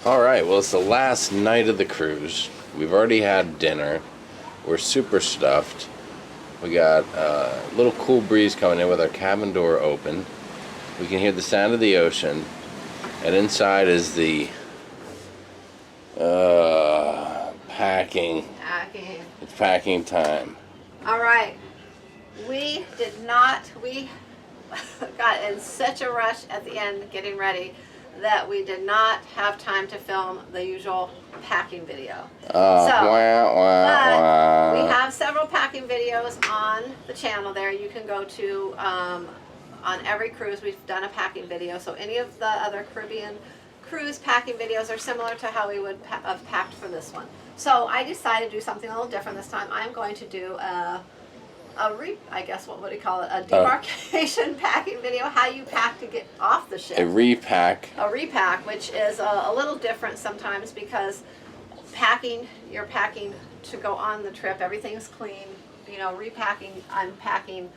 Alright, well, it's the last night of the cruise. We've already had dinner. We're super stuffed. We got a little cool breeze coming in with our cabin door open. We can hear the sound of the ocean. And inside is the packing. It's packing time. Alright. We got in such a rush at the end getting ready that we did not have time to film the usual packing video. We have several packing videos on the channel there. You can go to, on every cruise we've done a packing video. So any of the other Caribbean cruise packing videos are similar to how we would have packed for this one. So I decided to do something a little different this time. I'm going to do a debarkation packing video, how you pack to get off the ship. A repack, which is a little different sometimes because you're packing to go on the trip, everything's clean. You know, repacking, I'm packing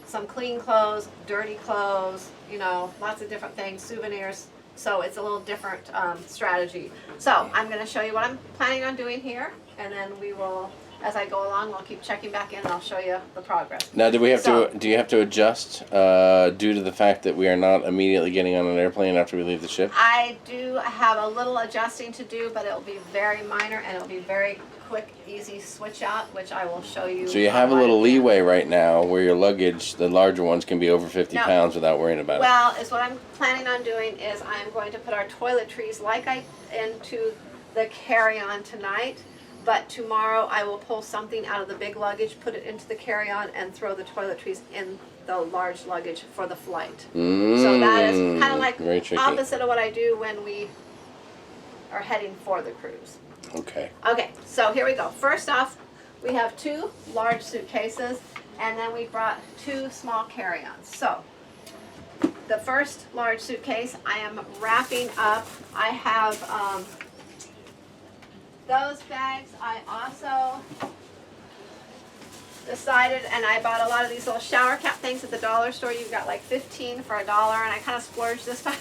some clean clothes, dirty clothes, you know, lots of different things, souvenirs. So it's a little different strategy. So I'm going to show you what I'm planning on doing here, and then we will, as I go along, we'll keep checking back in and I'll show you the progress. Now, do you have to adjust due to the fact that we are not immediately getting on an airplane after we leave the ship? I do have a little adjusting to do, but it'll be very minor and it'll be very quick, easy switch out, which I will show you. So you have a little leeway right now where your luggage, the larger ones, can be over 50 pounds without worrying about it. Well, is what I'm planning on doing is I'm going to put our toiletries into the carry-on tonight. But tomorrow I will pull something out of the big luggage, put it into the carry-on, and throw the toiletries in the large luggage for the flight. So that is kind of like opposite of what I do when we are heading for the cruise. Okay. Okay, so here we go. First off, we have 2 large suitcases, and then we brought 2 small carry-ons. So the first large suitcase I am wrapping up. I have those bags. I also decided, and I bought a lot of these little shower cap things at the dollar store. You've got like 15 for $1, and I kind of splurged this time.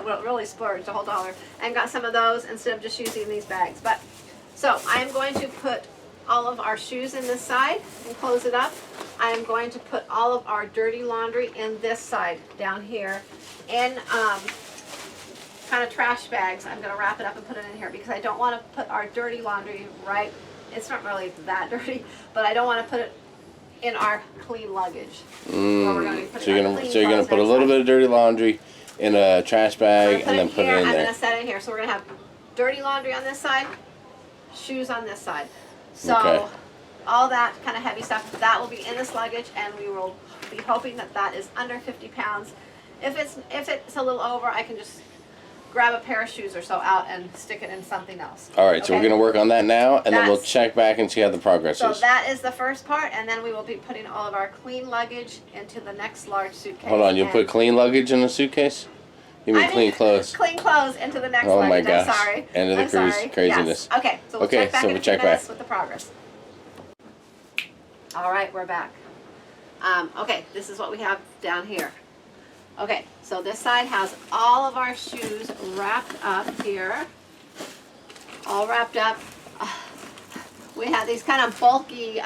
Well, really splurged a whole $1, and got some of those instead of just using these bags. But so I'm going to put all of our shoes in this side and close it up. I'm going to put all of our dirty laundry in this side down here, in kind of trash bags. I'm going to wrap it up and put it in here because I don't want to put our dirty laundry right. It's not really that dirty, but I don't want to put it in our clean luggage. So you're going to put a little bit of dirty laundry in a trash bag and then put it in there. I'm going to set it in here. So we're going to have dirty laundry on this side, shoes on this side. So all that kind of heavy stuff, that will be in this luggage, and we will be hoping that that is under 50 pounds. If it's a little over, I can just grab a pair of shoes or so out and stick it in something else. All right, so we're going to work on that now, and then we'll check back and see how the progress is. So that is the first part, and then we will be putting all of our clean luggage into the next large suitcase. Hold on, you'll put clean luggage in the suitcase? You mean clean clothes? Clean clothes into the next Oh luggage. my gosh. I'm sorry. End of the cruise craziness. Yes. Okay, so we'll check back in a few minutes with the progress. All right, we're back. Okay, this is what we have down here. Okay, so this side has all of our shoes wrapped up here. All wrapped up. We had these kind of bulky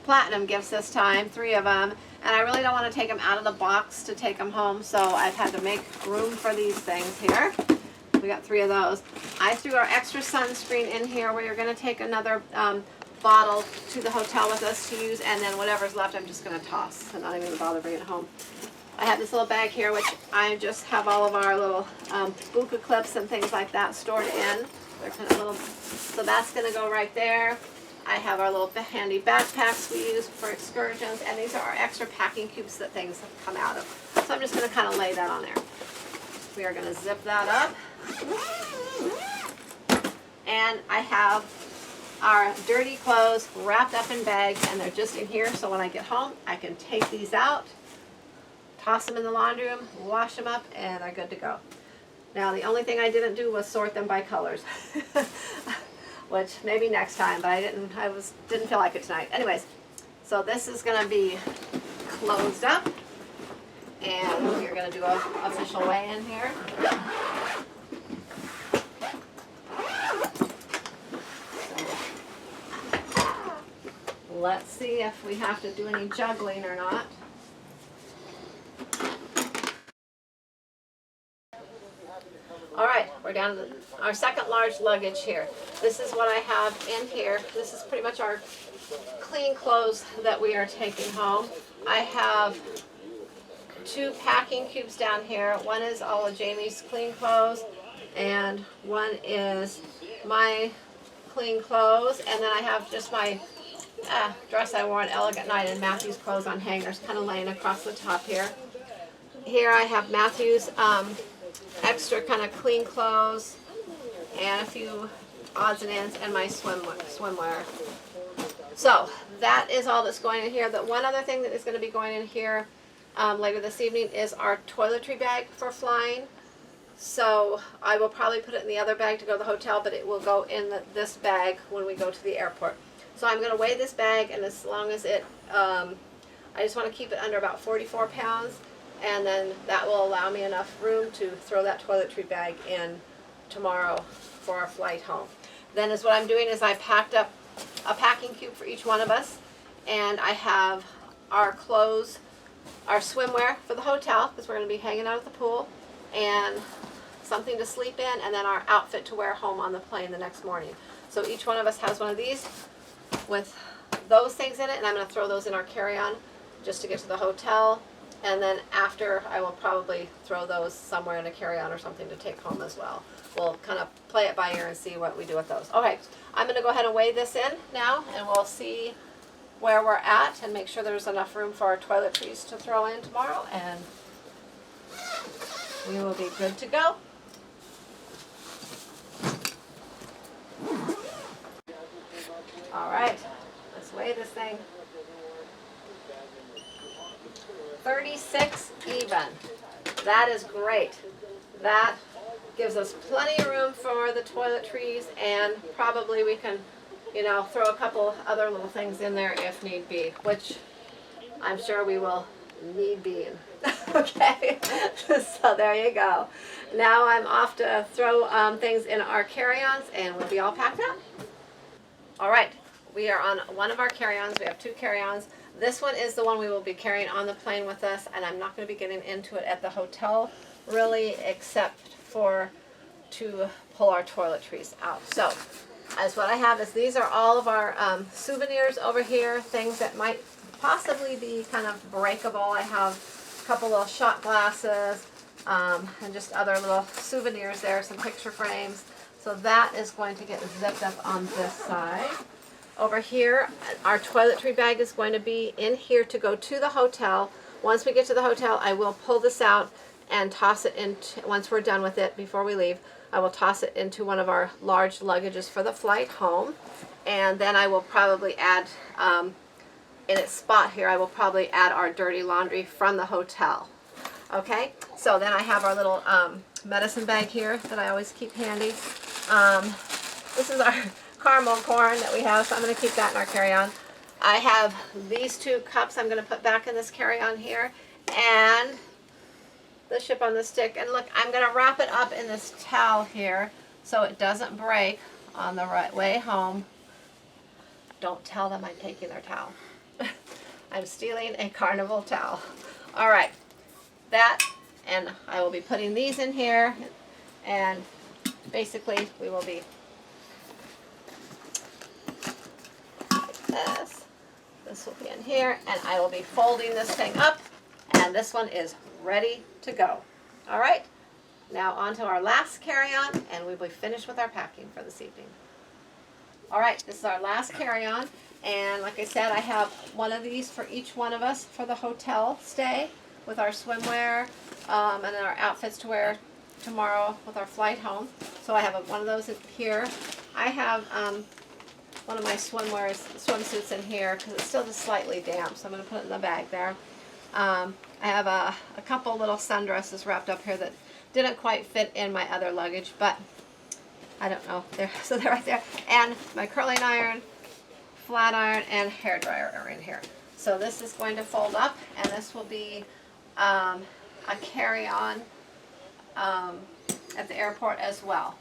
platinum gifts this time, 3 of them, and I really don't want to take them out of the box to take them home, so I've had to make room for these things here. We got 3 of those. I threw our extra sunscreen in here. We're going to take another bottle to the hotel with us to use, and then whatever's left I'm just going to toss. I'm not even going to bother bringing it home. I have this little bag here, which I just have all of our little buka clips and things like that stored in. They're kind of little, so that's going to go right there. I have our little handy backpacks we use for excursions, and these are our extra packing cubes that things have come out of. So I'm just going to kind of lay that on there. We are going to zip that up. And I have our dirty clothes wrapped up in bags, and they're just in here, so when I get home I can take these out, toss them in the laundry room, wash them up, and they're good to go. Now the only thing I didn't do was sort them by colors, which maybe next time, but I didn't feel like it tonight. Anyways, so this is going to be closed up, and we're going to do an official weigh-in here. let's see if we have to do any juggling or not. All right, we're down to our second large luggage here. This is what I have in here. This is pretty much our clean clothes that we are taking home. I have 2 packing cubes down here. One is all of Jamie's clean clothes, and one is my clean clothes, and then I have just my dress I wore on Elegant Night and Matthew's clothes on hangers kind of laying across the top here. Here I have Matthew's extra kind of clean clothes and a few odds and ends and my swimwear. So that is all that's going in here. The one other thing that is going to be going in here later this evening is our toiletry bag for flying. So I will probably put it in the other bag to go to the hotel, but it will go in this bag when we go to the airport. So I'm going to weigh this bag, and as long as it, I just want to keep it under about 44 pounds, and then that will allow me enough room to throw that toiletry bag in tomorrow for our flight home. Then is what I'm doing is I packed up a packing cube for each one of us, and I have our clothes, our swimwear for the hotel, because we're going to be hanging out at the pool, and something to sleep in, and then our outfit to wear home on the plane the next morning. So each one of us has one of these with those things in it, and I'm going to throw those in our carry-on just to get to the hotel, and then after I will probably throw those somewhere in a carry-on or something to take home as well. We'll kind of play it by ear and see what we do with those. Okay, I'm going to go ahead and weigh this in now, and we'll see where we're at and make sure there's enough room for our toiletries to throw in tomorrow, and we will be good to go. All right, let's weigh this thing. 36 even. That is great. That gives us plenty of room for the toiletries, and probably we can, you know, throw a couple other little things in there if need be, which I'm sure we will need be. Okay, so there you go. Now I'm off to throw things in our carry-ons, and we'll be all packed up. All right, we are on one of our carry-ons. We have 2 carry-ons. This one is the one we will be carrying on the plane with us, and I'm not going to be getting into it at the hotel really, except for to pull our toiletries out. So as what I have is these are all of our souvenirs over here, things that might possibly be kind of breakable. I have a couple little shot glasses and just other little souvenirs there, some picture frames. So that is going to get zipped up on this side. Over here, our toiletry bag is going to be in here to go to the hotel. Once we get to the hotel, I will pull this out and toss it into, once we're done with it, before we leave, I will toss it into one of our large luggages for the flight home. And then I will probably add, in its spot here, I will probably add our dirty laundry from the hotel. Okay, so then I have our little medicine bag here that I always keep handy. This is our caramel corn that we have, so I'm going to keep that in our carry-on. I have these 2 cups I'm going to put back in this carry-on here, and the ship on the stick. And look, I'm going to wrap it up in this towel here so it doesn't break on the right way home. Don't tell them I'm taking their towel. I'm stealing a Carnival towel. All right, that, and I will be putting these in here, and basically we will be like this. This will be in here, and I will be folding this thing up, and this one is ready to go. All right, now on to our last carry-on, and we'll be finished with our packing for this evening. All right, this is our last carry-on, and like I said, I have one of these for each one of us for the hotel stay, with our swimwear and then our outfits to wear tomorrow with our flight home. So I have one of those in here. I have one of my swimsuits in here because it's still just slightly damp, so I'm going to put it in the bag there. I have a couple little sundresses wrapped up here that didn't quite fit in my other luggage, but I don't know. So they're right there. And my curling iron, flat iron, and hair dryer are in here. So this is going to fold up, and this will be a carry-on at the airport as well.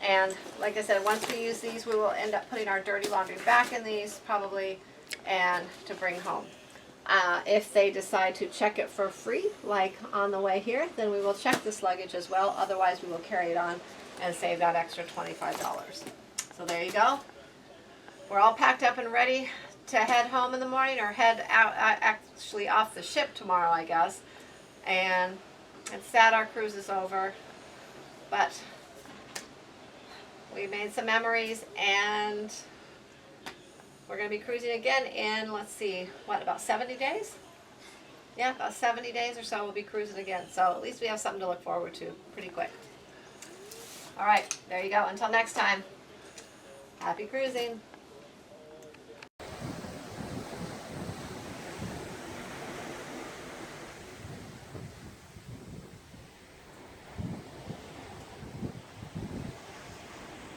And like I said, once we use these, we will end up putting our dirty laundry back in these, probably and to bring home. If they decide to check it for free, like on the way here, then we will check this luggage as well. Otherwise, we will carry it on and save that extra $25. So there you go. We're all packed up and ready to head home in the morning, or head out, actually off the ship tomorrow, I guess. And it's sad our cruise is over, but we made some memories, and we're going to be cruising again in, let's see, what, about 70 days? Yeah, about 70 days or so we'll be cruising again. So at least we have something to look forward to pretty quick. All right, there you go. Until next time, happy cruising.